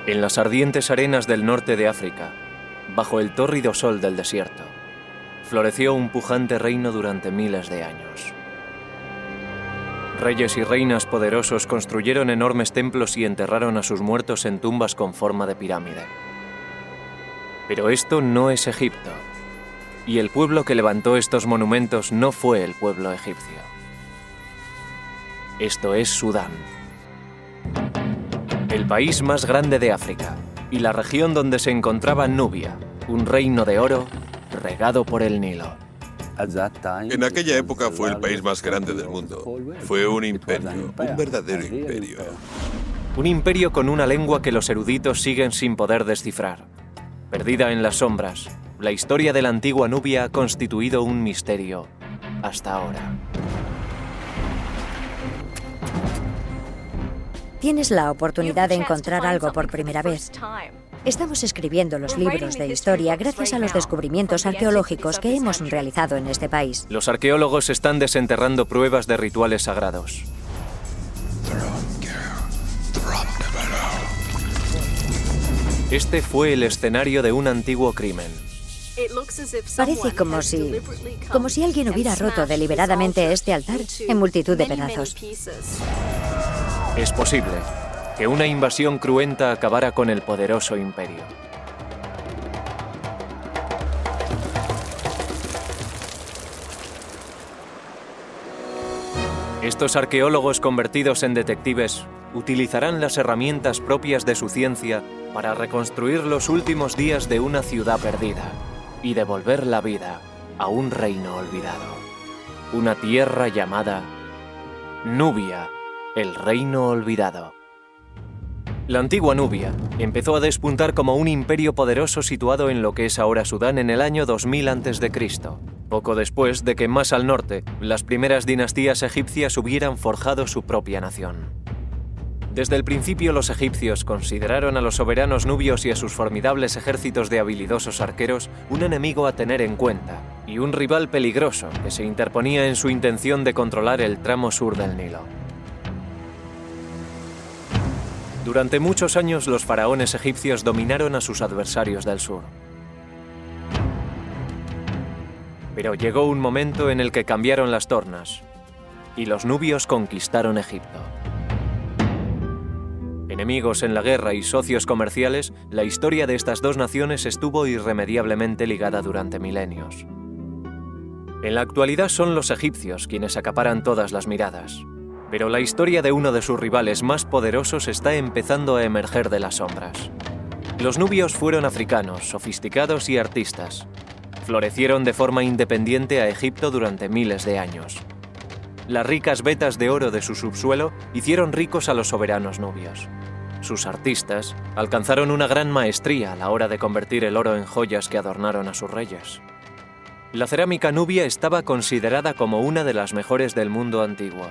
En las ardientes arenas del norte de África, bajo el tórrido sol del desierto, floreció un pujante reino durante miles de años. Reyes y reinas poderosos construyeron enormes templos y enterraron a sus muertos en tumbas con forma de pirámide. Pero esto no es Egipto, y el pueblo que levantó estos monumentos no fue el pueblo egipcio. Esto es Sudán, el país más grande de África, y la región donde se encontraba Nubia, un reino de oro regado por el Nilo. En aquella época fue el país más grande del mundo. Fue un imperio, un verdadero imperio. Un imperio con una lengua que los eruditos siguen sin poder descifrar. Perdida en las sombras, la historia de la antigua Nubia ha constituido un misterio hasta ahora. Tienes la oportunidad de encontrar algo por primera vez. Estamos escribiendo los libros de historia gracias a los descubrimientos arqueológicos que hemos realizado en este país. Los arqueólogos están desenterrando pruebas de rituales sagrados. Este fue el escenario de un antiguo crimen. Parece como si alguien hubiera roto deliberadamente este altar en multitud de pedazos. Es posible que una invasión cruenta acabara con el poderoso imperio. Estos arqueólogos convertidos en detectives utilizarán las herramientas propias de su ciencia para reconstruir los últimos días de una ciudad perdida y devolver la vida a un reino olvidado. Una tierra llamada Nubia, el reino olvidado. La antigua Nubia empezó a despuntar como un imperio poderoso situado en lo que es ahora Sudán en el año 2000 a.C., poco después de que más al norte las primeras dinastías egipcias hubieran forjado su propia nación. Desde el principio los egipcios consideraron a los soberanos nubios y a sus formidables ejércitos de habilidosos arqueros un enemigo a tener en cuenta y un rival peligroso que se interponía en su intención de controlar el tramo sur del Nilo. Durante muchos años los faraones egipcios dominaron a sus adversarios del sur. Pero llegó un momento en el que cambiaron las tornas y los nubios conquistaron Egipto. Enemigos en la guerra y socios comerciales, la historia de estas dos naciones estuvo irremediablemente ligada durante milenios. En la actualidad son los egipcios quienes acaparan todas las miradas. Pero la historia de uno de sus rivales más poderosos está empezando a emerger de las sombras. Los nubios fueron africanos, sofisticados y artistas. Florecieron de forma independiente a Egipto durante miles de años. Las ricas vetas de oro de su subsuelo hicieron ricos a los soberanos nubios. Sus artistas alcanzaron una gran maestría a la hora de convertir el oro en joyas que adornaron a sus reyes. La cerámica nubia estaba considerada como una de las mejores del mundo antiguo.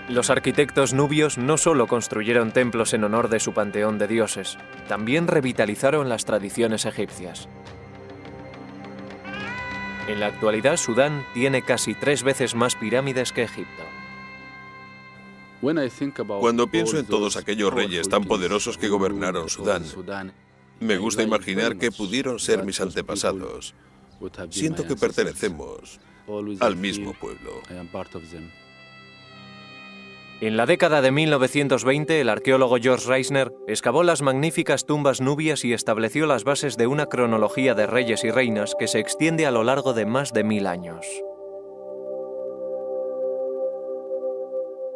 Los arquitectos nubios no solo construyeron templos en honor de su panteón de dioses, también revitalizaron las tradiciones egipcias. En la actualidad, Sudán tiene casi 3 veces más pirámides que Egipto. Cuando pienso en todos aquellos reyes tan poderosos que gobernaron Sudán, me gusta imaginar que pudieron ser mis antepasados. Siento que pertenecemos al mismo pueblo. En la década de 1920, el arqueólogo George Reisner excavó las magníficas tumbas nubias y estableció las bases de una cronología de reyes y reinas que se extiende a lo largo de más de 1000 años.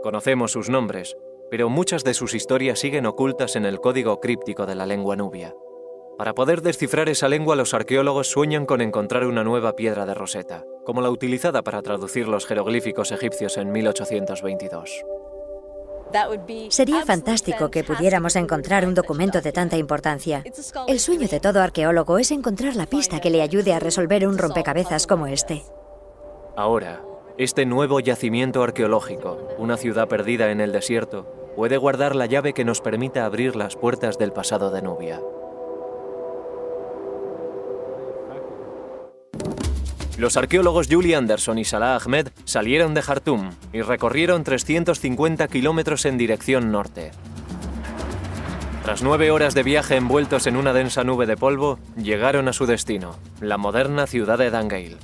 Conocemos sus nombres, pero muchas de sus historias siguen ocultas en el código críptico de la lengua nubia. Para poder descifrar esa lengua, los arqueólogos sueñan con encontrar una nueva piedra de Rosetta, como la utilizada para traducir los jeroglíficos egipcios en 1822. Sería fantástico que pudiéramos encontrar un documento de tanta importancia. El sueño de todo arqueólogo es encontrar la pista que le ayude a resolver un rompecabezas como este. Ahora, este nuevo yacimiento arqueológico, una ciudad perdida en el desierto, puede guardar la llave que nos permita abrir las puertas del pasado de Nubia. Los arqueólogos Julie Anderson y Salah Ahmed salieron de Jartum y recorrieron 350 kilómetros en dirección norte. Tras 9 horas de viaje envueltos en una densa nube de polvo, llegaron a su destino, la moderna ciudad de Dangeil.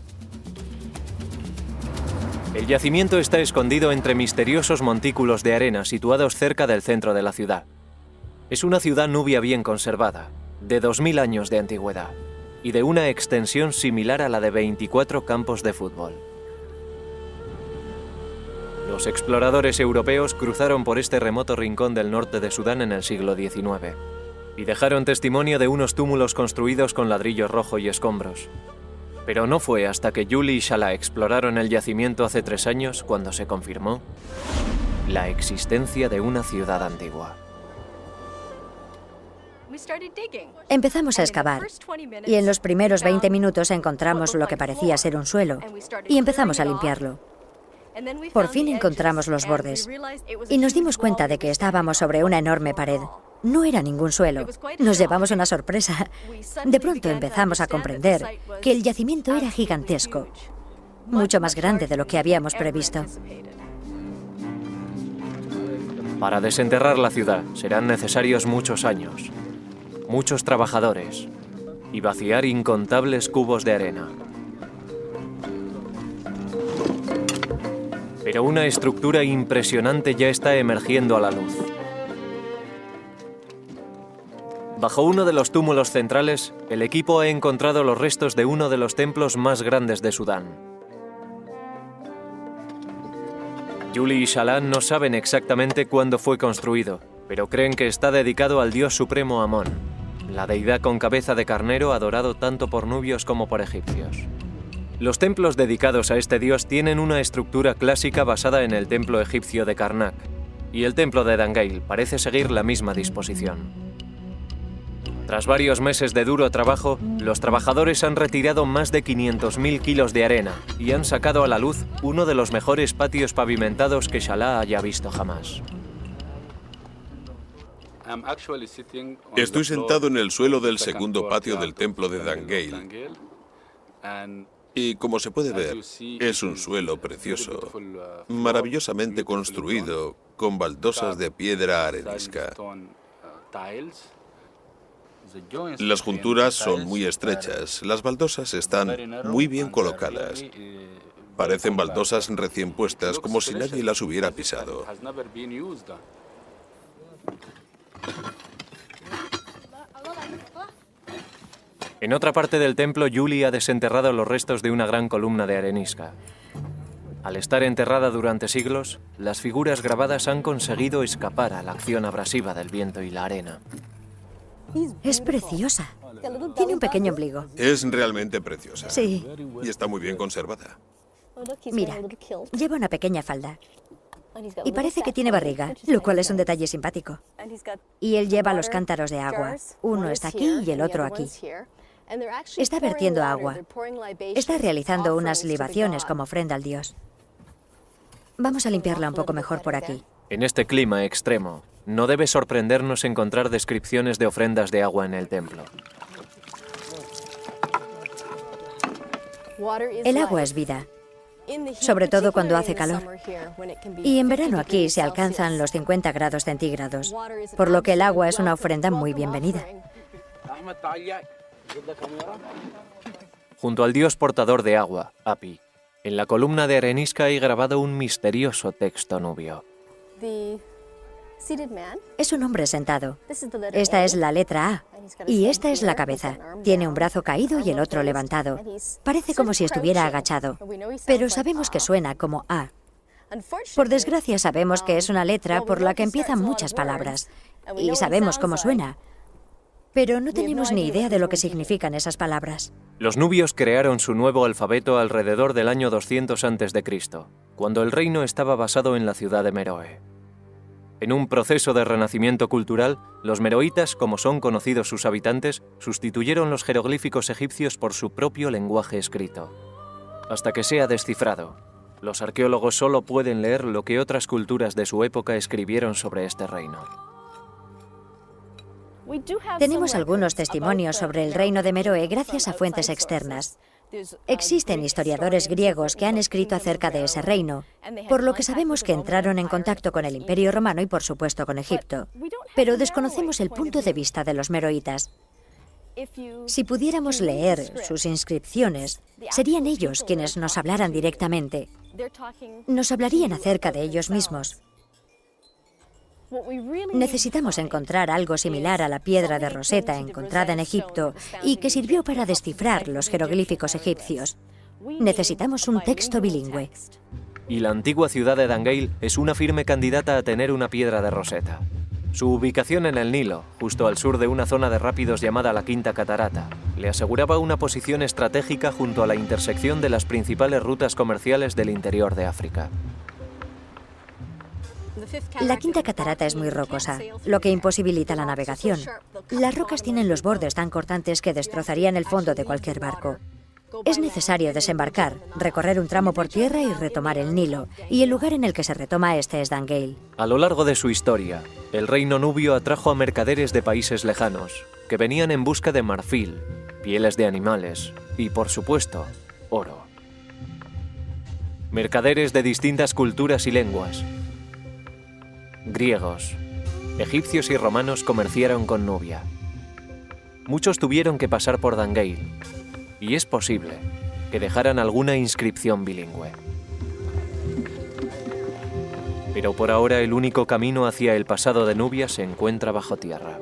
El yacimiento está escondido entre misteriosos montículos de arena situados cerca del centro de la ciudad. Es una ciudad nubia bien conservada, de 2000 años de antigüedad, y de una extensión similar a la de 24 campos de fútbol. Los exploradores europeos cruzaron por este remoto rincón del norte de Sudán en el siglo XIX y dejaron testimonio de unos túmulos construidos con ladrillo rojo y escombros. Pero no fue hasta que Julie y Salah exploraron el yacimiento hace 3 años cuando se confirmó la existencia de una ciudad antigua. Empezamos a excavar y en los primeros 20 minutos encontramos lo que parecía ser un suelo y empezamos a limpiarlo. Por fin encontramos los bordes y nos dimos cuenta de que estábamos sobre una enorme pared. No era ningún suelo. Nos llevamos una sorpresa. De pronto empezamos a comprender que el yacimiento era gigantesco, mucho más grande de lo que habíamos previsto. Para desenterrar la ciudad serán necesarios muchos años, muchos trabajadores y vaciar incontables cubos de arena. Pero una estructura impresionante ya está emergiendo a la luz. Bajo uno de los túmulos centrales, el equipo ha encontrado los restos de uno de los templos más grandes de Sudán. Julie y Salah no saben exactamente cuándo fue construido, pero creen que está dedicado al dios supremo Amón, la deidad con cabeza de carnero adorado tanto por nubios como por egipcios. Los templos dedicados a este dios tienen una estructura clásica basada en el templo egipcio de Karnak, y el templo de Dangeil parece seguir la misma disposición. Tras varios meses de duro trabajo, los trabajadores han retirado más de 500.000 kilos de arena y han sacado a la luz uno de los mejores patios pavimentados que Salah haya visto jamás. Estoy sentado en el suelo del segundo patio del templo de Dangeil y, como se puede ver, es un suelo precioso, maravillosamente construido con baldosas de piedra arenisca. Las junturas son muy estrechas, las baldosas están muy bien colocadas. Parecen baldosas recién puestas, como si nadie las hubiera pisado. En otra parte del templo, Julie ha desenterrado los restos de una gran columna de arenisca. Al estar enterrada durante siglos, las figuras grabadas han conseguido escapar a la acción abrasiva del viento y la arena. Es preciosa. Tiene un pequeño ombligo. Es realmente preciosa. Sí. Y está muy bien conservada. Mira, lleva una pequeña falda. Y parece que tiene barriga, lo cual es un detalle simpático. Y él lleva los cántaros de agua. Uno está aquí y el otro aquí. Está vertiendo agua. Está realizando unas libaciones como ofrenda al dios. Vamos a limpiarla un poco mejor por aquí. En este clima extremo, no debe sorprendernos encontrar descripciones de ofrendas de agua en el templo. El agua es vida, sobre todo cuando hace calor. Y en verano aquí se alcanzan los 50 grados centígrados, por lo que el agua es una ofrenda muy bienvenida. Junto al dios portador de agua, Api, en la columna de arenisca hay grabado un misterioso texto nubio. Es un hombre sentado. Esta es la letra A y esta es la cabeza. Tiene un brazo caído y el otro levantado. Parece como si estuviera agachado, pero sabemos que suena como A. Por desgracia sabemos que es una letra por la que empiezan muchas palabras y sabemos cómo suena, pero no tenemos ni idea de lo que significan esas palabras. Los nubios crearon su nuevo alfabeto alrededor del año 200 a.C., cuando el reino estaba basado en la ciudad de Meroe. En un proceso de renacimiento cultural, los meroitas, como son conocidos sus habitantes, sustituyeron los jeroglíficos egipcios por su propio lenguaje escrito. Hasta que sea descifrado, los arqueólogos solo pueden leer lo que otras culturas de su época escribieron sobre este reino. Tenemos algunos testimonios sobre el reino de Meroe gracias a fuentes externas, Existen historiadores griegos que han escrito acerca de ese reino, por lo que sabemos que entraron en contacto con el Imperio Romano y por supuesto con Egipto. Pero desconocemos el punto de vista de los meroitas. Si pudiéramos leer sus inscripciones, serían ellos quienes nos hablaran directamente. Nos hablarían acerca de ellos mismos. Necesitamos encontrar algo similar a la piedra de Rosetta encontrada en Egipto y que sirvió para descifrar los jeroglíficos egipcios. Necesitamos un texto bilingüe. Y la antigua ciudad de Dangeil es una firme candidata a tener una piedra de Rosetta. Su ubicación en el Nilo, justo al sur de una zona de rápidos llamada la Quinta Catarata, le aseguraba una posición estratégica junto a la intersección de las principales rutas comerciales del interior de África. La Quinta Catarata es muy rocosa, lo que imposibilita la navegación. Las rocas tienen los bordes tan cortantes que destrozarían el fondo de cualquier barco. Es necesario desembarcar, recorrer un tramo por tierra y retomar el Nilo, y el lugar en el que se retoma este es Dangeil. A lo largo de su historia, el reino nubio atrajo a mercaderes de países lejanos, que venían en busca de marfil, pieles de animales y, por supuesto, oro. Mercaderes de distintas culturas y lenguas. Griegos, egipcios y romanos comerciaron con Nubia. Muchos tuvieron que pasar por Dangeil, y es posible que dejaran alguna inscripción bilingüe. Pero por ahora el único camino hacia el pasado de Nubia se encuentra bajo tierra.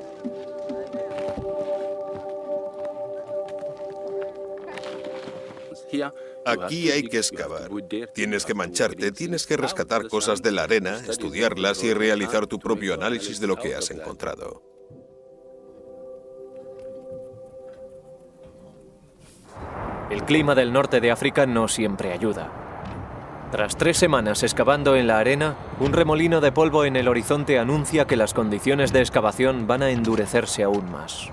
Aquí hay que excavar. Tienes que mancharte, tienes que rescatar cosas de la arena, estudiarlas y realizar tu propio análisis de lo que has encontrado. El clima del norte de África no siempre ayuda. Tras 3 semanas excavando en la arena, un remolino de polvo en el horizonte anuncia que las condiciones de excavación van a endurecerse aún más.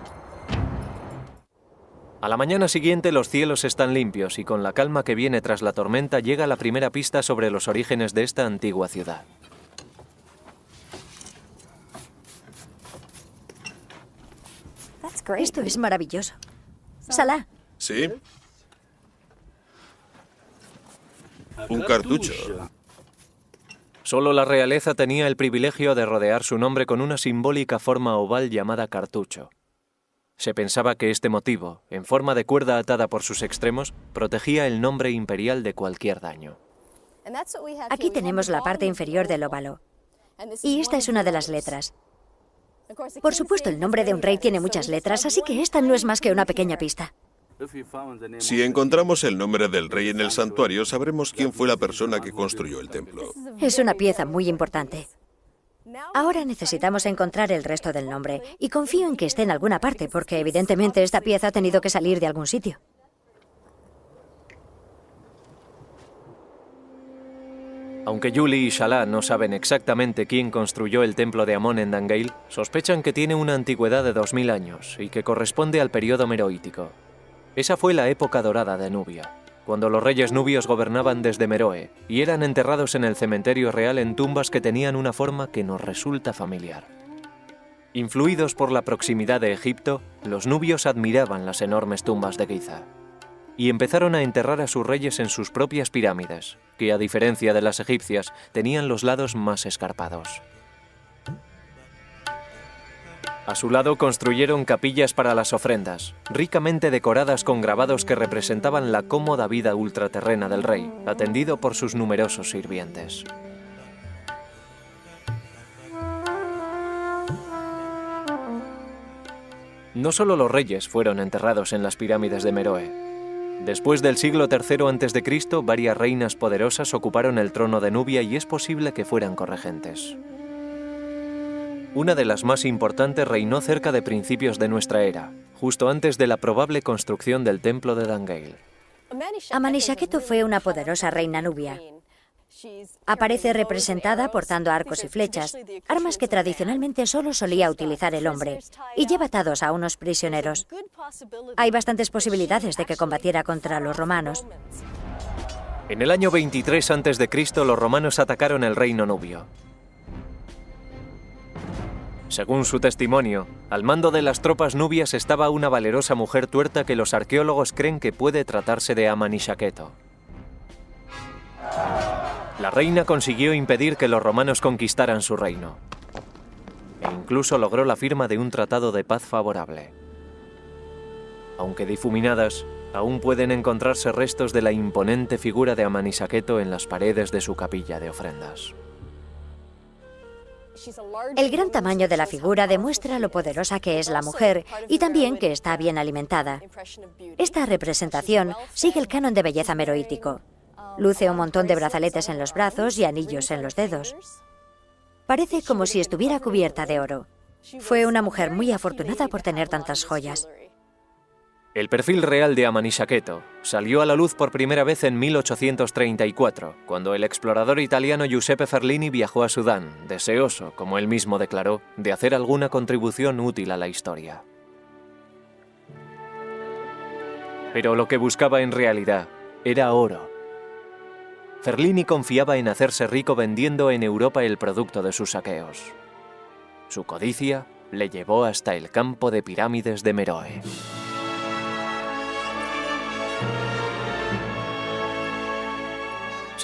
A la mañana siguiente los cielos están limpios y con la calma que viene tras la tormenta llega la primera pista sobre los orígenes de esta antigua ciudad. Esto es maravilloso. Salah. ¿Sí? Un cartucho. Solo la realeza tenía el privilegio de rodear su nombre con una simbólica forma oval llamada cartucho. Se pensaba que este motivo, en forma de cuerda atada por sus extremos, protegía el nombre imperial de cualquier daño. Aquí tenemos la parte inferior del óvalo. Y esta es una de las letras. Por supuesto, el nombre de un rey tiene muchas letras, así que esta no es más que una pequeña pista. Si encontramos el nombre del rey en el santuario, sabremos quién fue la persona que construyó el templo. Es una pieza muy importante. Ahora necesitamos encontrar el resto del nombre, y confío en que esté en alguna parte, porque evidentemente esta pieza ha tenido que salir de algún sitio. Aunque Julie y Salah no saben exactamente quién construyó el templo de Amón en Dangeil, sospechan que tiene una antigüedad de 2000 años y que corresponde al periodo meroítico. Esa fue la época dorada de Nubia, cuando los reyes nubios gobernaban desde Meroe y eran enterrados en el cementerio real en tumbas que tenían una forma que nos resulta familiar. Influidos por la proximidad de Egipto, los nubios admiraban las enormes tumbas de Giza y empezaron a enterrar a sus reyes en sus propias pirámides, que a diferencia de las egipcias tenían los lados más escarpados. A su lado construyeron capillas para las ofrendas, ricamente decoradas con grabados que representaban la cómoda vida ultraterrena del rey, atendido por sus numerosos sirvientes. No solo los reyes fueron enterrados en las pirámides de Meroe. Después del siglo III a.C., varias reinas poderosas ocuparon el trono de Nubia y es posible que fueran corregentes. Una de las más importantes reinó cerca de principios de nuestra era, justo antes de la probable construcción del templo de Dangeil. Amenishaketu fue una poderosa reina nubia. Aparece representada portando arcos y flechas, armas que tradicionalmente solo solía utilizar el hombre, y lleva atados a unos prisioneros. Hay bastantes posibilidades de que combatiera contra los romanos. En el año 23 a.C., los romanos atacaron el reino nubio. Según su testimonio, al mando de las tropas nubias estaba una valerosa mujer tuerta que los arqueólogos creen que puede tratarse de Amonishaketo. La reina consiguió impedir que los romanos conquistaran su reino, e incluso logró la firma de un tratado de paz favorable. Aunque difuminadas, aún pueden encontrarse restos de la imponente figura de Amonishaketo en las paredes de su capilla de ofrendas. El gran tamaño de la figura demuestra lo poderosa que es la mujer y también que está bien alimentada. Esta representación sigue el canon de belleza meroítico. Luce un montón de brazaletes en los brazos y anillos en los dedos. Parece como si estuviera cubierta de oro. Fue una mujer muy afortunada por tener tantas joyas. El perfil real de Amonishaketo salió a la luz por primera vez en 1834, cuando el explorador italiano Giuseppe Ferlini viajó a Sudán, deseoso, como él mismo declaró, de hacer alguna contribución útil a la historia. Pero lo que buscaba en realidad era oro. Ferlini confiaba en hacerse rico vendiendo en Europa el producto de sus saqueos. Su codicia le llevó hasta el campo de pirámides de Meroe.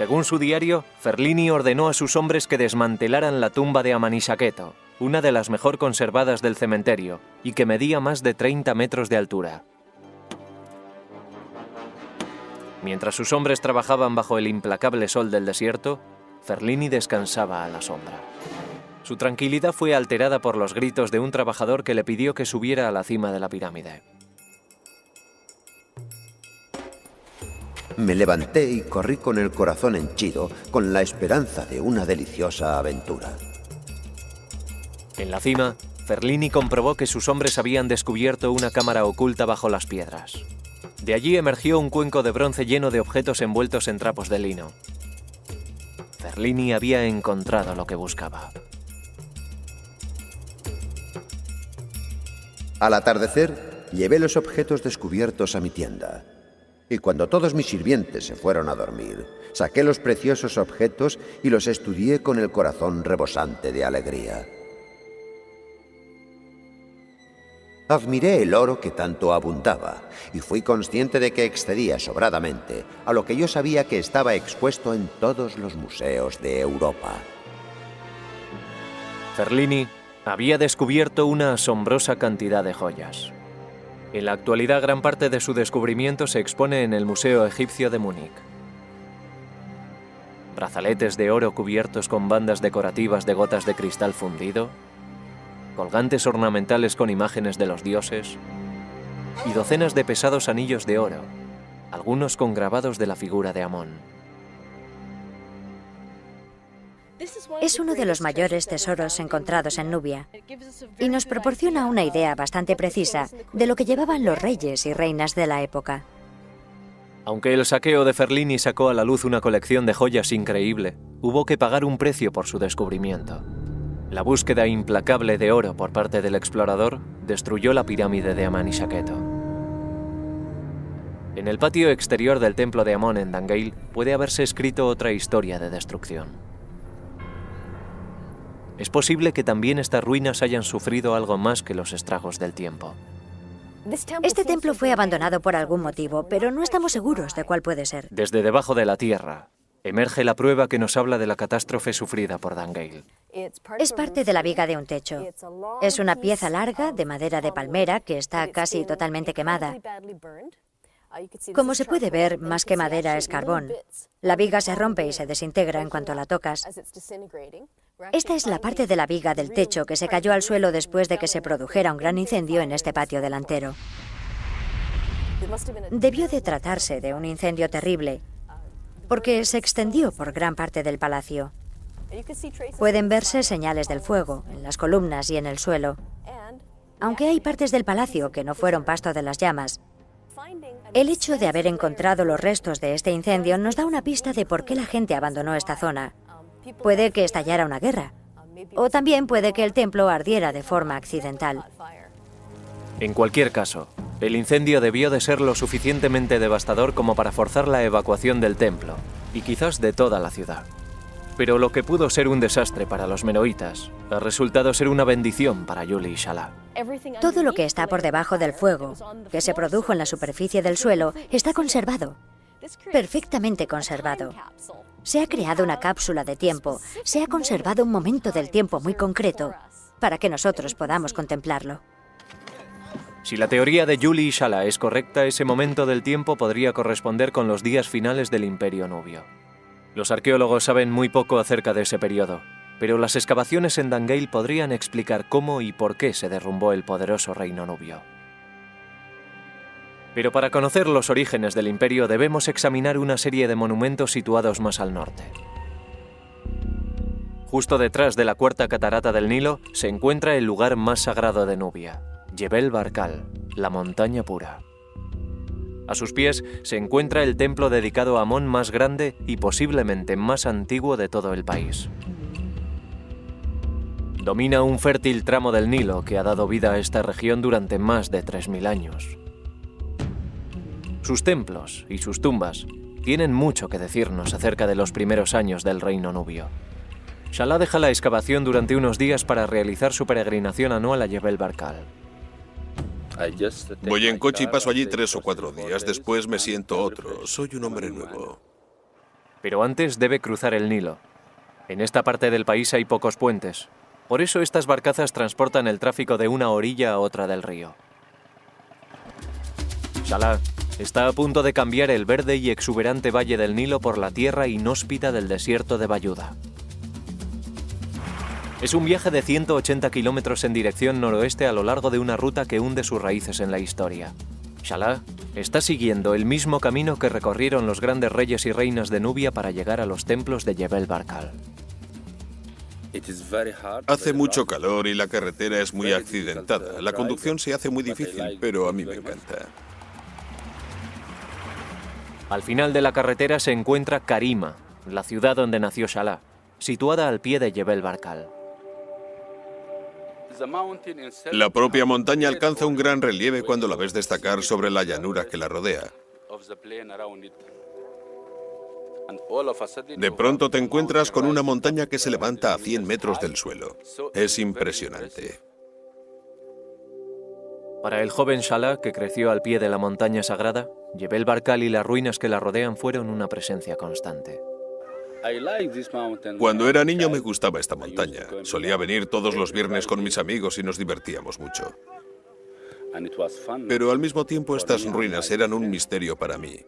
Según su diario, Ferlini ordenó a sus hombres que desmantelaran la tumba de Amonishaketo, una de las mejor conservadas del cementerio, y que medía más de 30 metros de altura. Mientras sus hombres trabajaban bajo el implacable sol del desierto, Ferlini descansaba a la sombra. Su tranquilidad fue alterada por los gritos de un trabajador que le pidió que subiera a la cima de la pirámide. Me levanté y corrí con el corazón henchido, con la esperanza de una deliciosa aventura. En la cima, Ferlini comprobó que sus hombres habían descubierto una cámara oculta bajo las piedras. De allí emergió un cuenco de bronce lleno de objetos envueltos en trapos de lino. Ferlini había encontrado lo que buscaba. Al atardecer, llevé los objetos descubiertos a mi tienda. Y cuando todos mis sirvientes se fueron a dormir, saqué los preciosos objetos y los estudié con el corazón rebosante de alegría. Admiré el oro que tanto abundaba y fui consciente de que excedía sobradamente a lo que yo sabía que estaba expuesto en todos los museos de Europa. Ferlini había descubierto una asombrosa cantidad de joyas. En la actualidad, gran parte de su descubrimiento se expone en el Museo Egipcio de Múnich. Brazaletes de oro cubiertos con bandas decorativas de gotas de cristal fundido, colgantes ornamentales con imágenes de los dioses y docenas de pesados anillos de oro, algunos con grabados de la figura de Amón. Es uno de los mayores tesoros encontrados en Nubia y nos proporciona una idea bastante precisa de lo que llevaban los reyes y reinas de la época. Aunque el saqueo de Ferlini sacó a la luz una colección de joyas increíble, hubo que pagar un precio por su descubrimiento. La búsqueda implacable de oro por parte del explorador destruyó la pirámide de Amonishaketo. En el patio exterior del templo de Amón en Dangeil puede haberse escrito otra historia de destrucción. Es posible que también estas ruinas hayan sufrido algo más que los estragos del tiempo. Este templo fue abandonado por algún motivo, pero no estamos seguros de cuál puede ser. Desde debajo de la tierra emerge la prueba que nos habla de la catástrofe sufrida por Dangeil. Es parte de la viga de un techo. Es una pieza larga de madera de palmera que está casi totalmente quemada. Como se puede ver, más que madera es carbón. La viga se rompe y se desintegra en cuanto la tocas. Esta es la parte de la viga del techo que se cayó al suelo después de que se produjera un gran incendio en este patio delantero. Debió de tratarse de un incendio terrible, porque se extendió por gran parte del palacio. Pueden verse señales del fuego en las columnas y en el suelo. Aunque hay partes del palacio que no fueron pasto de las llamas, el hecho de haber encontrado los restos de este incendio nos da una pista de por qué la gente abandonó esta zona. Puede que estallara una guerra, o también puede que el templo ardiera de forma accidental. En cualquier caso, el incendio debió de ser lo suficientemente devastador como para forzar la evacuación del templo, y quizás de toda la ciudad. Pero lo que pudo ser un desastre para los meroitas ha resultado ser una bendición para Yuli y Shala. Todo lo que está por debajo del fuego, que se produjo en la superficie del suelo, está conservado, perfectamente conservado. Se ha creado una cápsula de tiempo, se ha conservado un momento del tiempo muy concreto para que nosotros podamos contemplarlo. Si la teoría de Yuli y Shala es correcta, ese momento del tiempo podría corresponder con los días finales del Imperio Nubio. Los arqueólogos saben muy poco acerca de ese periodo, pero las excavaciones en Dangeil podrían explicar cómo y por qué se derrumbó el poderoso reino nubio. Pero para conocer los orígenes del imperio debemos examinar una serie de monumentos situados más al norte. Justo detrás de la cuarta catarata del Nilo se encuentra el lugar más sagrado de Nubia, Jebel Barkal, la montaña pura. A sus pies se encuentra el templo dedicado a Amón más grande y posiblemente más antiguo de todo el país. Domina un fértil tramo del Nilo que ha dado vida a esta región durante más de 3000 años. Sus templos y sus tumbas tienen mucho que decirnos acerca de los primeros años del reino nubio. Shala deja la excavación durante unos días para realizar su peregrinación anual a Jebel Barkal. Voy en coche y paso allí 3 o 4 días. Después me siento otro. Soy un hombre nuevo. Pero antes debe cruzar el Nilo. En esta parte del país hay pocos puentes. Por eso estas barcazas transportan el tráfico de una orilla a otra del río. Shala está a punto de cambiar el verde y exuberante valle del Nilo por la tierra inhóspita del desierto de Bayuda. Es un viaje de 180 kilómetros en dirección noroeste a lo largo de una ruta que hunde sus raíces en la historia. Shala está siguiendo el mismo camino que recorrieron los grandes reyes y reinas de Nubia para llegar a los templos de Jebel Barkal. Hace mucho calor y la carretera es muy accidentada. La conducción se hace muy difícil, pero a mí me encanta. Al final de la carretera se encuentra Karima, la ciudad donde nació Shala, situada al pie de Jebel Barkal. La propia montaña alcanza un gran relieve cuando la ves destacar sobre la llanura que la rodea. De pronto te encuentras con una montaña que se levanta a 100 metros del suelo. Es impresionante. Para el joven Shala, que creció al pie de la montaña sagrada, Jebel Barkal y las ruinas que la rodean fueron una presencia constante. Cuando era niño me gustaba esta montaña. Solía venir todos los viernes con mis amigos y nos divertíamos mucho. Pero al mismo tiempo estas ruinas eran un misterio para mí.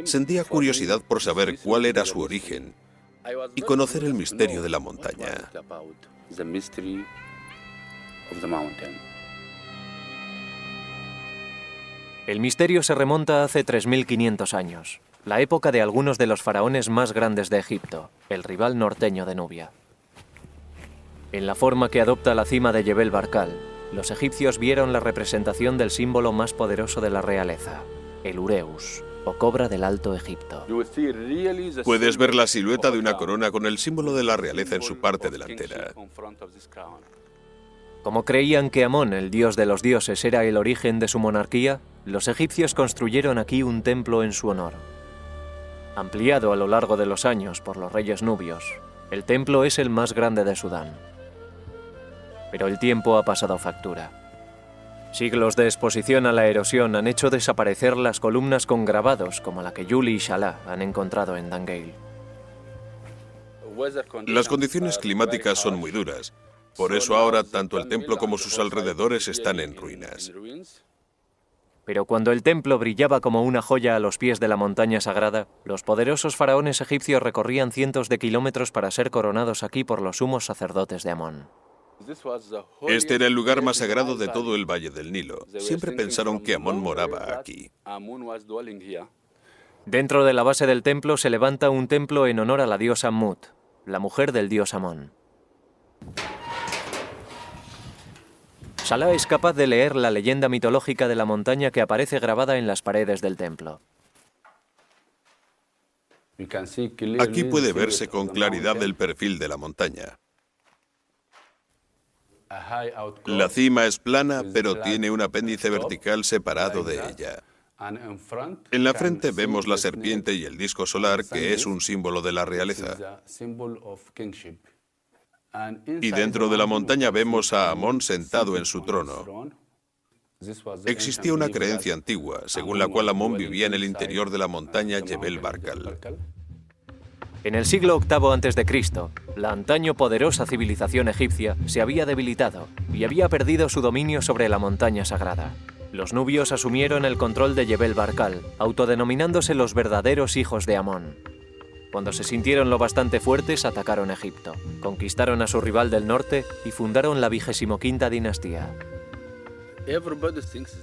Sentía curiosidad por saber cuál era su origen y conocer el misterio de la montaña. El misterio se remonta a hace 3500 años, la época de algunos de los faraones más grandes de Egipto, el rival norteño de Nubia. En la forma que adopta la cima de Jebel Barkal, los egipcios vieron la representación del símbolo más poderoso de la realeza, el Ureus, o cobra del Alto Egipto. Puedes ver la silueta de una corona con el símbolo de la realeza en su parte delantera. Como creían que Amón, el dios de los dioses, era el origen de su monarquía, los egipcios construyeron aquí un templo en su honor. Ampliado a lo largo de los años por los reyes nubios, el templo es el más grande de Sudán. Pero el tiempo ha pasado factura. Siglos de exposición a la erosión han hecho desaparecer las columnas con grabados como la que Yuli y Shala han encontrado en Dangeil. Las condiciones climáticas son muy duras. Por eso ahora tanto el templo como sus alrededores están en ruinas. Pero cuando el templo brillaba como una joya a los pies de la montaña sagrada, los poderosos faraones egipcios recorrían cientos de kilómetros para ser coronados aquí por los sumos sacerdotes de Amón. Este era el lugar más sagrado de todo el Valle del Nilo. Siempre pensaron que Amón moraba aquí. Dentro de la base del templo se levanta un templo en honor a la diosa Mut, la mujer del dios Amón. Shala es capaz de leer la leyenda mitológica de la montaña que aparece grabada en las paredes del templo. Aquí puede verse con claridad el perfil de la montaña. La cima es plana, pero tiene un apéndice vertical separado de ella. En la frente vemos la serpiente y el disco solar, que es un símbolo de la realeza. Y dentro de la montaña vemos a Amón sentado en su trono. Existía una creencia antigua, según la cual Amón vivía en el interior de la montaña Jebel Barkal. En el siglo VIII a.C., la antaño poderosa civilización egipcia se había debilitado y había perdido su dominio sobre la montaña sagrada. Los nubios asumieron el control de Jebel Barkal, autodenominándose los verdaderos hijos de Amón. Cuando se sintieron lo bastante fuertes, atacaron Egipto, conquistaron a su rival del norte y fundaron la 25ª dinastía.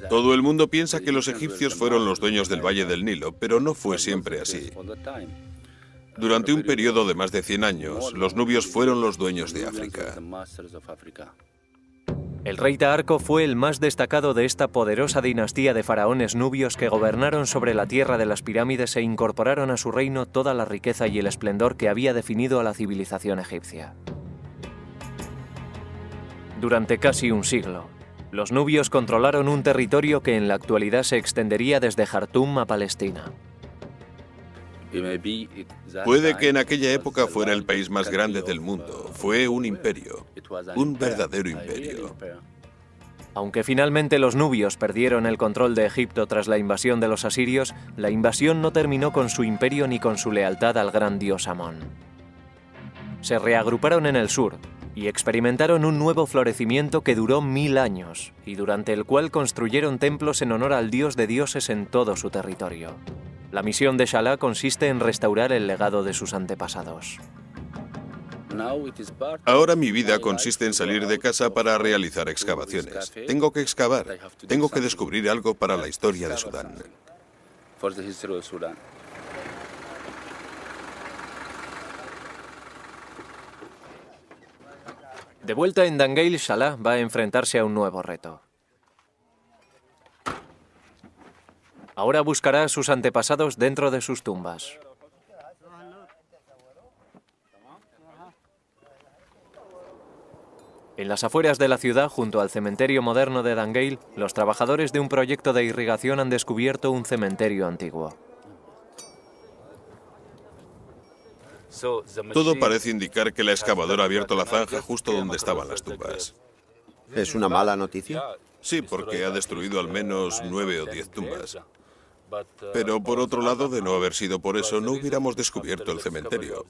Todo el mundo piensa que los egipcios fueron los dueños del Valle del Nilo, pero no fue siempre así. Durante un periodo de más de 100 años, los nubios fueron los dueños de África. El rey Taharco fue el más destacado de esta poderosa dinastía de faraones nubios que gobernaron sobre la tierra de las pirámides e incorporaron a su reino toda la riqueza y el esplendor que había definido a la civilización egipcia. Durante casi un siglo, los nubios controlaron un territorio que en la actualidad se extendería desde Jartum a Palestina. Puede que en aquella época fuera el país más grande del mundo. Fue un imperio, un verdadero imperio. Aunque finalmente los nubios perdieron el control de Egipto tras la invasión de los asirios, la invasión no terminó con su imperio ni con su lealtad al gran dios Amón. Se reagruparon en el sur y experimentaron un nuevo florecimiento que duró 1000 años y durante el cual construyeron templos en honor al dios de dioses en todo su territorio. La misión de Salah consiste en restaurar el legado de sus antepasados. Ahora mi vida consiste en salir de casa para realizar excavaciones. Tengo que excavar, tengo que descubrir algo para la historia de Sudán. De vuelta en Dangeil, Salah va a enfrentarse a un nuevo reto. Ahora buscará a sus antepasados dentro de sus tumbas. En las afueras de la ciudad, junto al cementerio moderno de Dangeil, los trabajadores de un proyecto de irrigación han descubierto un cementerio antiguo. Todo parece indicar que la excavadora ha abierto la zanja justo donde estaban las tumbas. ¿Es una mala noticia? Sí, porque ha destruido al menos 9 o 10 tumbas. Pero por otro lado, de no haber sido por eso, no hubiéramos descubierto el cementerio.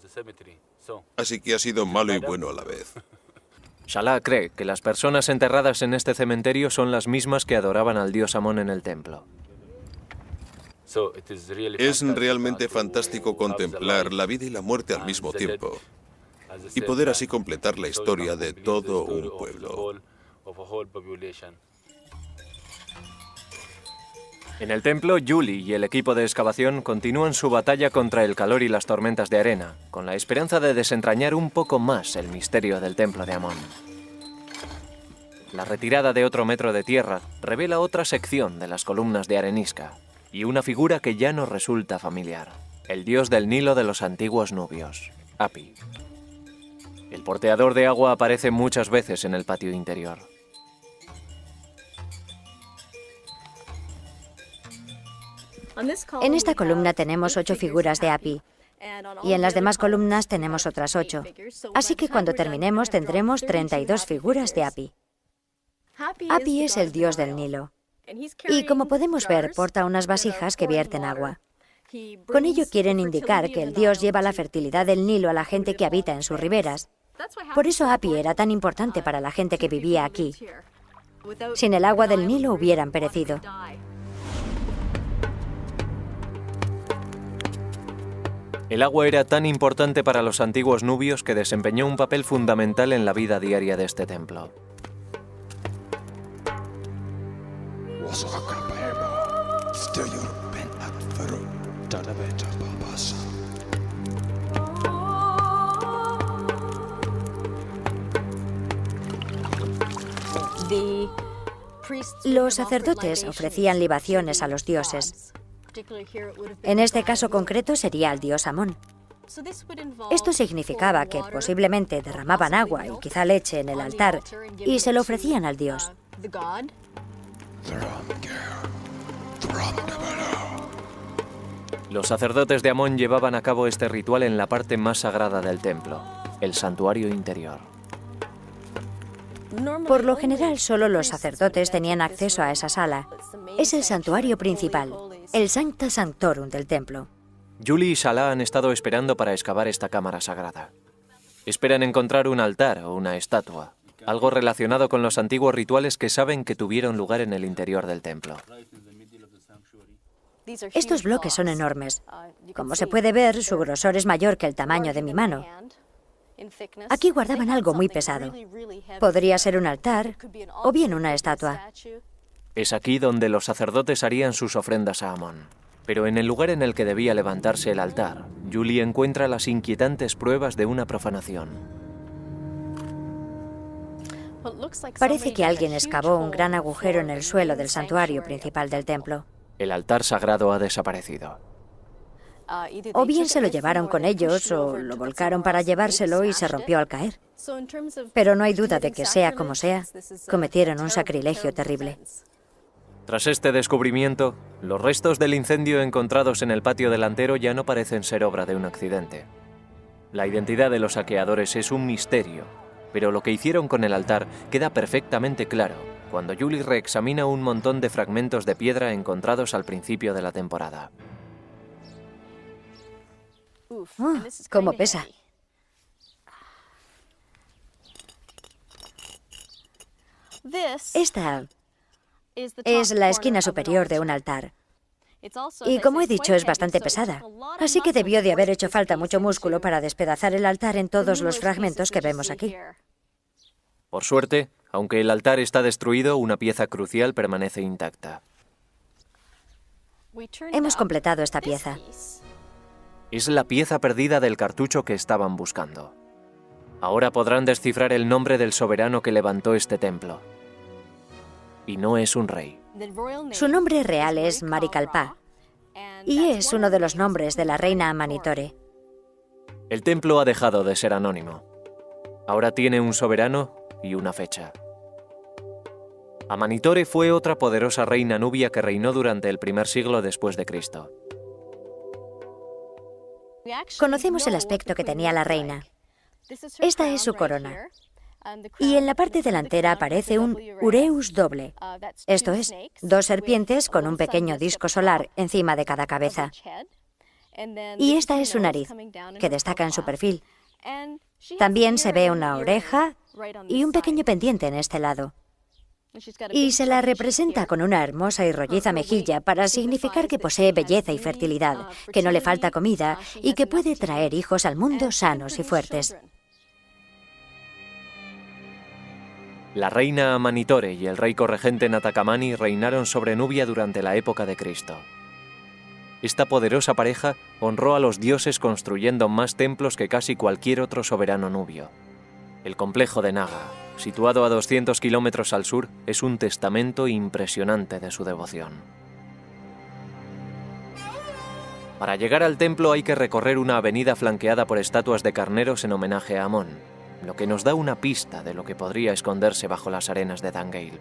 Así que ha sido malo y bueno a la vez. Salah cree que las personas enterradas en este cementerio son las mismas que adoraban al dios Amón en el templo. Es realmente fantástico contemplar la vida y la muerte al mismo tiempo y poder así completar la historia de todo un pueblo. En el templo, Yuli y el equipo de excavación continúan su batalla contra el calor y las tormentas de arena, con la esperanza de desentrañar un poco más el misterio del templo de Amón. La retirada de otro metro de tierra revela otra sección de las columnas de arenisca y una figura que ya nos resulta familiar, el dios del Nilo de los antiguos nubios, Hapi. El porteador de agua aparece muchas veces en el patio interior. En esta columna tenemos 8 figuras de Hapi y en las demás columnas tenemos otras 8. Así que cuando terminemos tendremos 32 figuras de Hapi. Hapi es el dios del Nilo y, como podemos ver, porta unas vasijas que vierten agua. Con ello quieren indicar que el dios lleva la fertilidad del Nilo a la gente que habita en sus riberas. Por eso Hapi era tan importante para la gente que vivía aquí. Sin el agua del Nilo hubieran perecido. El agua era tan importante para los antiguos nubios que desempeñó un papel fundamental en la vida diaria de este templo. Los sacerdotes ofrecían libaciones a los dioses. En este caso concreto sería al dios Amón. Esto significaba que posiblemente derramaban agua y quizá leche en el altar y se lo ofrecían al dios. Los sacerdotes de Amón llevaban a cabo este ritual en la parte más sagrada del templo, el santuario interior. Por lo general, solo los sacerdotes tenían acceso a esa sala. Es el santuario principal, el Sancta Sanctorum del templo. Julie y Salah han estado esperando para excavar esta cámara sagrada. Esperan encontrar un altar o una estatua, algo relacionado con los antiguos rituales que saben que tuvieron lugar en el interior del templo. Estos bloques son enormes. Como se puede ver, su grosor es mayor que el tamaño de mi mano. Aquí guardaban algo muy pesado. Podría ser un altar o bien una estatua. Es aquí donde los sacerdotes harían sus ofrendas a Amón. Pero en el lugar en el que debía levantarse el altar, Julie encuentra las inquietantes pruebas de una profanación. Parece que alguien excavó un gran agujero en el suelo del santuario principal del templo. El altar sagrado ha desaparecido. O bien se lo llevaron con ellos o lo volcaron para llevárselo y se rompió al caer. Pero no hay duda de que, sea como sea, cometieron un sacrilegio terrible. Tras este descubrimiento, los restos del incendio encontrados en el patio delantero ya no parecen ser obra de un accidente. La identidad de los saqueadores es un misterio, pero lo que hicieron con el altar queda perfectamente claro cuando Julie reexamina un montón de fragmentos de piedra encontrados al principio de la temporada. ¡Cómo pesa! Esta es la esquina superior de un altar. Y como he dicho, es bastante pesada. Así que debió de haber hecho falta mucho músculo para despedazar el altar en todos los fragmentos que vemos aquí. Por suerte, aunque el altar está destruido, una pieza crucial permanece intacta. Hemos completado esta pieza. Es la pieza perdida del cartucho que estaban buscando. Ahora podrán descifrar el nombre del soberano que levantó este templo. Y no es un rey. Su nombre real es Marikalpa, y es uno de los nombres de la reina Amanitore. El templo ha dejado de ser anónimo. Ahora tiene un soberano y una fecha. Amanitore fue otra poderosa reina nubia que reinó durante el primer siglo después de Cristo. Conocemos el aspecto que tenía la reina. Esta es su corona. Y en la parte delantera aparece un ureus doble, esto es, dos serpientes con un pequeño disco solar encima de cada cabeza. Y esta es su nariz, que destaca en su perfil. También se ve una oreja y un pequeño pendiente en este lado. Y se la representa con una hermosa y rolliza mejilla para significar que posee belleza y fertilidad, que no le falta comida y que puede traer hijos al mundo sanos y fuertes. La reina Amanitore y el rey corregente Natakamani reinaron sobre Nubia durante la época de Cristo. Esta poderosa pareja honró a los dioses construyendo más templos que casi cualquier otro soberano nubio. El complejo de Naga, situado a 200 kilómetros al sur, es un testamento impresionante de su devoción. Para llegar al templo hay que recorrer una avenida flanqueada por estatuas de carneros en homenaje a Amón, lo que nos da una pista de lo que podría esconderse bajo las arenas de Dangale.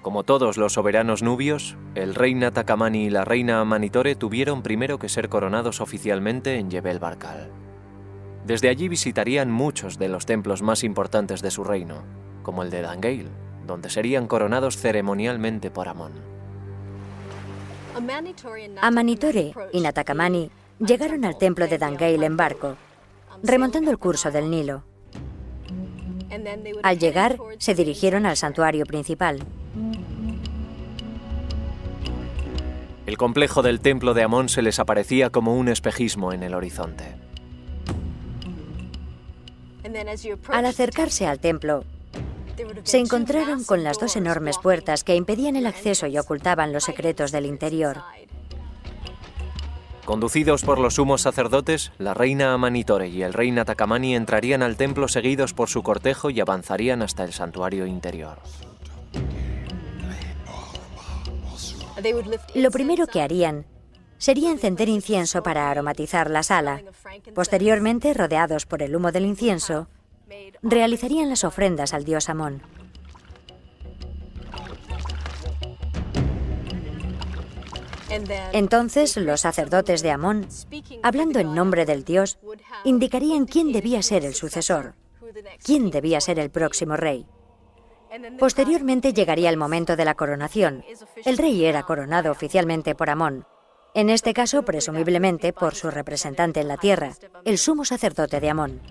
Como todos los soberanos nubios, el rey Natakamani y la reina Amanitore tuvieron primero que ser coronados oficialmente en Jebel Barkal. Desde allí visitarían muchos de los templos más importantes de su reino, como el de Dangale, donde serían coronados ceremonialmente por Amón. Amanitore y Natakamani llegaron al templo de Dangale en barco, remontando el curso del Nilo. Al llegar, se dirigieron al santuario principal. El complejo del templo de Amón se les aparecía como un espejismo en el horizonte. Al acercarse al templo, se encontraron con las dos enormes puertas que impedían el acceso y ocultaban los secretos del interior. Conducidos por los sumos sacerdotes, la reina Amanitore y el rey Natakamani entrarían al templo seguidos por su cortejo y avanzarían hasta el santuario interior. Lo primero que harían sería encender incienso para aromatizar la sala. Posteriormente, rodeados por el humo del incienso, realizarían las ofrendas al dios Amón. Entonces los sacerdotes de Amón, hablando en nombre del dios, indicarían quién debía ser el sucesor, quién debía ser el próximo rey. Posteriormente llegaría el momento de la coronación. El rey era coronado oficialmente por Amón, en este caso presumiblemente por su representante en la tierra, el sumo sacerdote de Amón.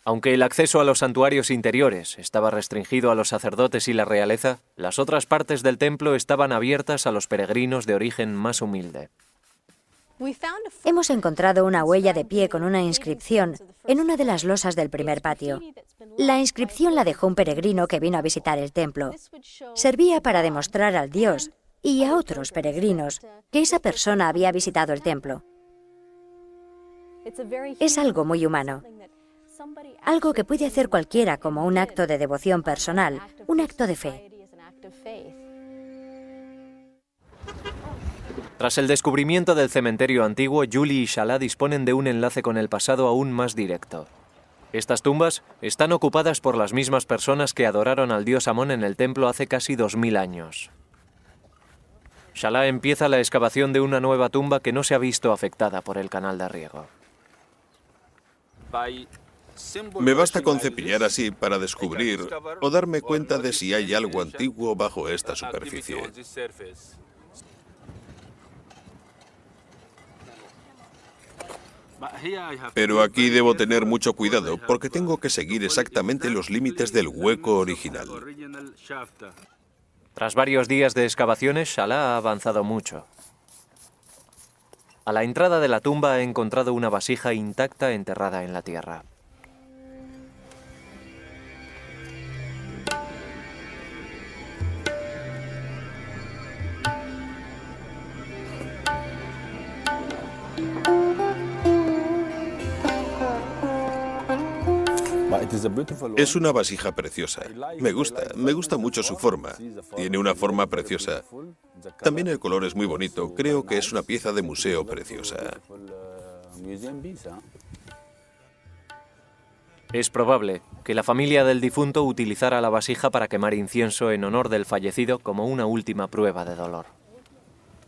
Aunque el acceso a los santuarios interiores estaba restringido a los sacerdotes y la realeza, las otras partes del templo estaban abiertas a los peregrinos de origen más humilde. Hemos encontrado una huella de pie con una inscripción en una de las losas del primer patio. La inscripción la dejó un peregrino que vino a visitar el templo. Servía para demostrar al dios y a otros peregrinos que esa persona había visitado el templo. Es algo muy humano. Algo que puede hacer cualquiera como un acto de devoción personal, un acto de fe. Tras el descubrimiento del cementerio antiguo, Julie y Shala disponen de un enlace con el pasado aún más directo. Estas tumbas están ocupadas por las mismas personas que adoraron al dios Amón en el templo hace casi 2000 años. Shala empieza la excavación de una nueva tumba que no se ha visto afectada por el canal de riego. Me basta con cepillar así para descubrir o darme cuenta de si hay algo antiguo bajo esta superficie. Pero aquí debo tener mucho cuidado porque tengo que seguir exactamente los límites del hueco original. Tras varios días de excavaciones, Shala ha avanzado mucho. A la entrada de la tumba ha encontrado una vasija intacta enterrada en la tierra. Es una vasija preciosa. Me gusta mucho su forma. Tiene una forma preciosa. También el color es muy bonito. Creo que es una pieza de museo preciosa. Es probable que la familia del difunto utilizara la vasija para quemar incienso en honor del fallecido como una última prueba de dolor.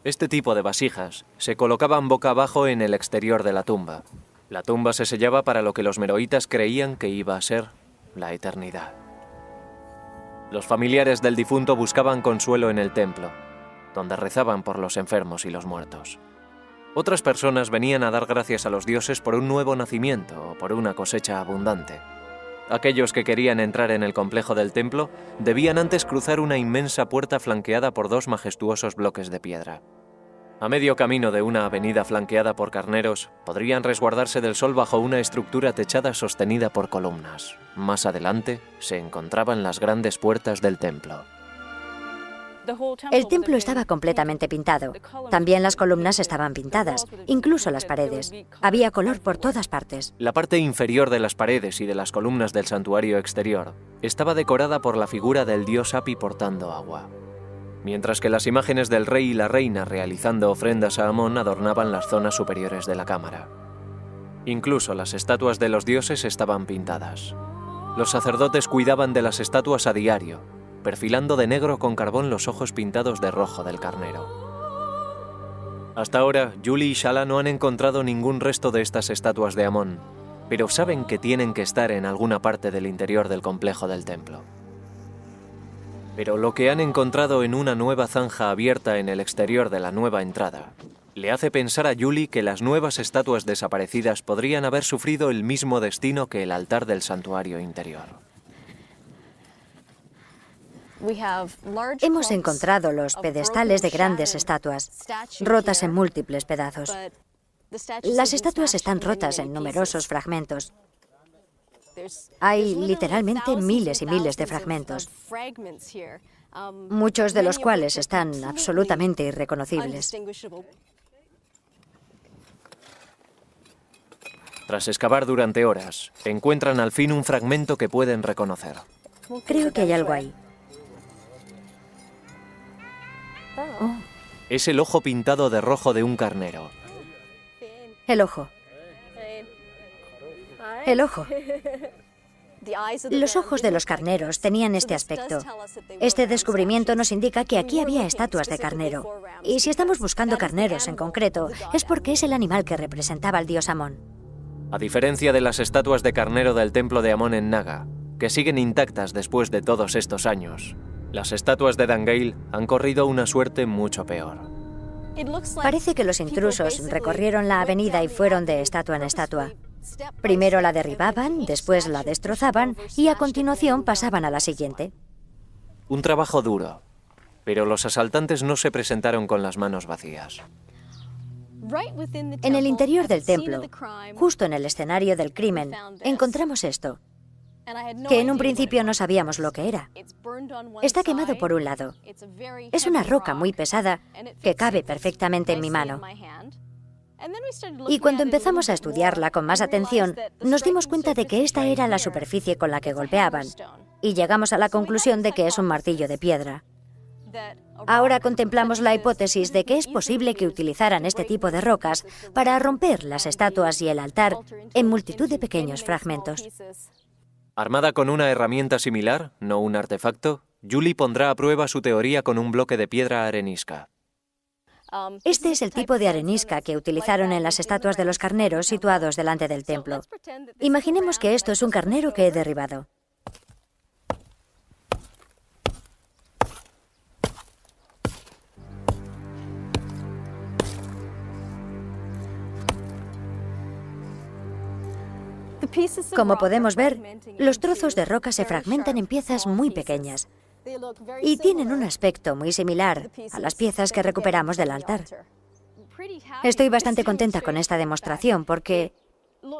Este tipo de vasijas se colocaban boca abajo en el exterior de la tumba. La tumba se sellaba para lo que los meroitas creían que iba a ser la eternidad. Los familiares del difunto buscaban consuelo en el templo, donde rezaban por los enfermos y los muertos. Otras personas venían a dar gracias a los dioses por un nuevo nacimiento o por una cosecha abundante. Aquellos que querían entrar en el complejo del templo debían antes cruzar una inmensa puerta flanqueada por dos majestuosos bloques de piedra. A medio camino de una avenida flanqueada por carneros, podrían resguardarse del sol bajo una estructura techada sostenida por columnas. Más adelante se encontraban las grandes puertas del templo. El templo estaba completamente pintado. También las columnas estaban pintadas, incluso las paredes. Había color por todas partes. La parte inferior de las paredes y de las columnas del santuario exterior estaba decorada por la figura del dios Hapi portando agua, mientras que las imágenes del rey y la reina realizando ofrendas a Amón adornaban las zonas superiores de la cámara. Incluso las estatuas de los dioses estaban pintadas. Los sacerdotes cuidaban de las estatuas a diario, perfilando de negro con carbón los ojos pintados de rojo del carnero. Hasta ahora, Julie y Shala no han encontrado ningún resto de estas estatuas de Amón, pero saben que tienen que estar en alguna parte del interior del complejo del templo. Pero lo que han encontrado en una nueva zanja abierta en el exterior de la nueva entrada le hace pensar a Julie que las nuevas estatuas desaparecidas podrían haber sufrido el mismo destino que el altar del santuario interior. Hemos encontrado los pedestales de grandes estatuas, rotas en múltiples pedazos. Las estatuas están rotas en numerosos fragmentos. Hay literalmente miles y miles de fragmentos, muchos de los cuales están absolutamente irreconocibles. Tras excavar durante horas, encuentran al fin un fragmento que pueden reconocer. Creo que hay algo ahí. Oh. Es el ojo pintado de rojo de un carnero. El ojo. El ojo. Los ojos de los carneros tenían este aspecto. Este descubrimiento nos indica que aquí había estatuas de carnero. Y si estamos buscando carneros en concreto, es porque es el animal que representaba al dios Amón. A diferencia de las estatuas de carnero del templo de Amón en Naga, que siguen intactas después de todos estos años, las estatuas de Dangeil han corrido una suerte mucho peor. Parece que los intrusos recorrieron la avenida y fueron de estatua en estatua. Primero la derribaban, después la destrozaban y a continuación pasaban a la siguiente. Un trabajo duro, pero los asaltantes no se presentaron con las manos vacías. En el interior del templo, justo en el escenario del crimen, encontramos esto, que en un principio no sabíamos lo que era. Está quemado por un lado. Es una roca muy pesada que cabe perfectamente en mi mano. Y cuando empezamos a estudiarla con más atención, nos dimos cuenta de que esta era la superficie con la que golpeaban, y llegamos a la conclusión de que es un martillo de piedra. Ahora contemplamos la hipótesis de que es posible que utilizaran este tipo de rocas para romper las estatuas y el altar en multitud de pequeños fragmentos. Armada con una herramienta similar, no un artefacto, Julie pondrá a prueba su teoría con un bloque de piedra arenisca. Este es el tipo de arenisca que utilizaron en las estatuas de los carneros situados delante del templo. Imaginemos que esto es un carnero que he derribado. Como podemos ver, los trozos de roca se fragmentan en piezas muy pequeñas y tienen un aspecto muy similar a las piezas que recuperamos del altar. Estoy bastante contenta con esta demostración porque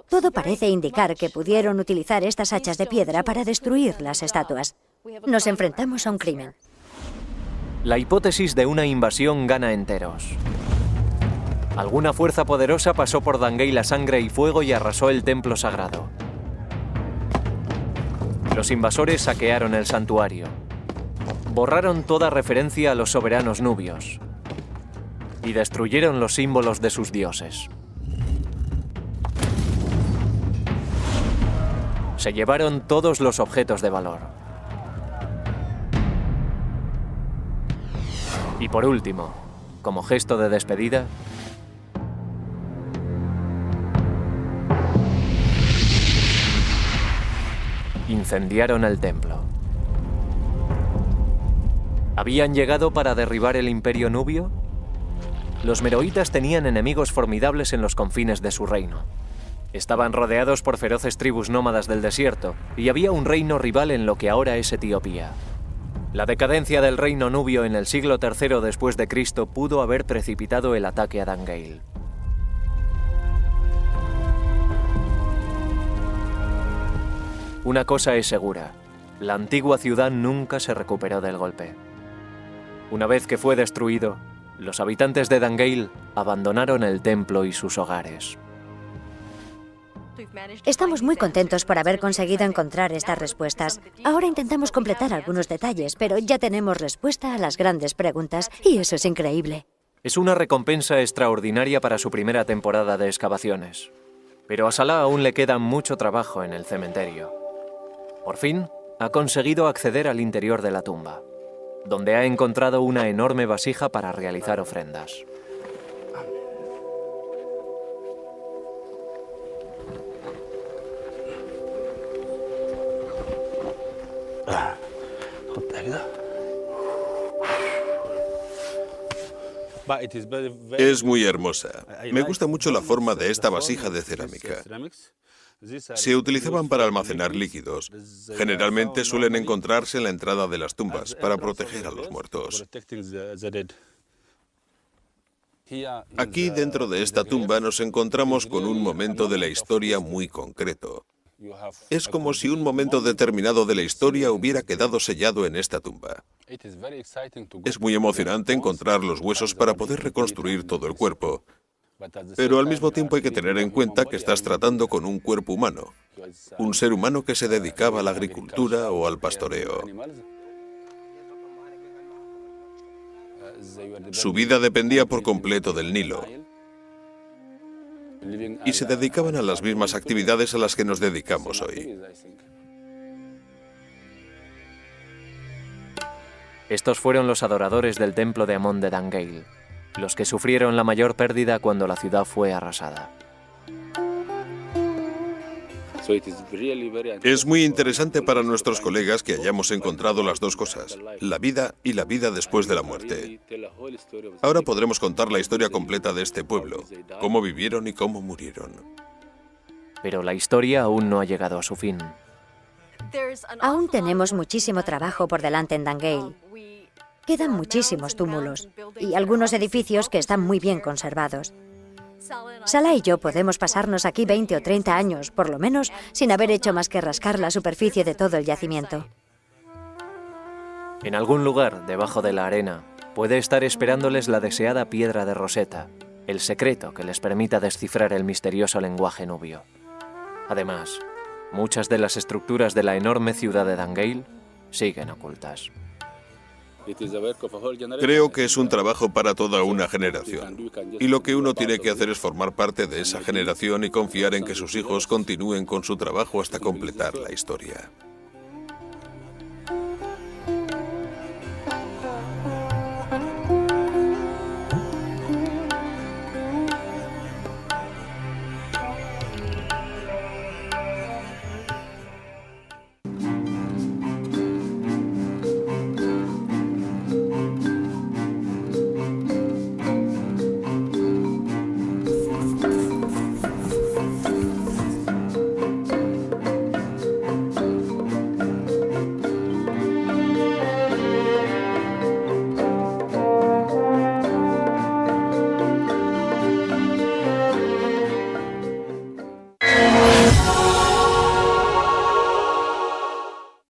todo parece indicar que pudieron utilizar estas hachas de piedra para destruir las estatuas. Nos enfrentamos a un crimen. La hipótesis de una invasión gana enteros. Alguna fuerza poderosa pasó por Dangeil a sangre y fuego y arrasó el templo sagrado. Los invasores saquearon el santuario. Borraron toda referencia a los soberanos nubios y destruyeron los símbolos de sus dioses. Se llevaron todos los objetos de valor. Y por último, como gesto de despedida, incendiaron el templo. ¿Habían llegado para derribar el imperio nubio? Los meroitas tenían enemigos formidables en los confines de su reino. Estaban rodeados por feroces tribus nómadas del desierto, y había un reino rival en lo que ahora es Etiopía. La decadencia del reino nubio en el siglo III después de Cristo pudo haber precipitado el ataque a Dangeil. Una cosa es segura, la antigua ciudad nunca se recuperó del golpe. Una vez que fue destruido, los habitantes de Dangeil abandonaron el templo y sus hogares. Estamos muy contentos por haber conseguido encontrar estas respuestas. Ahora intentamos completar algunos detalles, pero ya tenemos respuesta a las grandes preguntas, y eso es increíble. Es una recompensa extraordinaria para su primera temporada de excavaciones. Pero a Salah aún le queda mucho trabajo en el cementerio. Por fin, ha conseguido acceder al interior de la tumba, donde ha encontrado una enorme vasija para realizar ofrendas. Es muy hermosa. Me gusta mucho la forma de esta vasija de cerámica. Se utilizaban para almacenar líquidos. Generalmente suelen encontrarse en la entrada de las tumbas para proteger a los muertos. Aquí, dentro de esta tumba, nos encontramos con un momento de la historia muy concreto. Es como si un momento determinado de la historia hubiera quedado sellado en esta tumba. Es muy emocionante encontrar los huesos para poder reconstruir todo el cuerpo. Pero al mismo tiempo hay que tener en cuenta que estás tratando con un cuerpo humano, un ser humano que se dedicaba a la agricultura o al pastoreo. Su vida dependía por completo del Nilo. y se dedicaban a las mismas actividades a las que nos dedicamos hoy. Estos fueron los adoradores del templo de Amon de Dangeil, los que sufrieron la mayor pérdida cuando la ciudad fue arrasada. Es muy interesante para nuestros colegas que hayamos encontrado las dos cosas, la vida y la vida después de la muerte. Ahora podremos contar la historia completa de este pueblo, cómo vivieron y cómo murieron. Pero la historia aún no ha llegado a su fin. Aún tenemos muchísimo trabajo por delante en Dangeil. Quedan muchísimos túmulos y algunos edificios que están muy bien conservados. Salah y yo podemos pasarnos aquí 20 o 30 años, por lo menos, sin haber hecho más que rascar la superficie de todo el yacimiento. En algún lugar, debajo de la arena, puede estar esperándoles la deseada piedra de Rosetta, el secreto que les permita descifrar el misterioso lenguaje nubio. Además, muchas de las estructuras de la enorme ciudad de Dangeil siguen ocultas. Creo que es un trabajo para toda una generación. Y lo que uno tiene que hacer es formar parte de esa generación y confiar en que sus hijos continúen con su trabajo hasta completar la historia.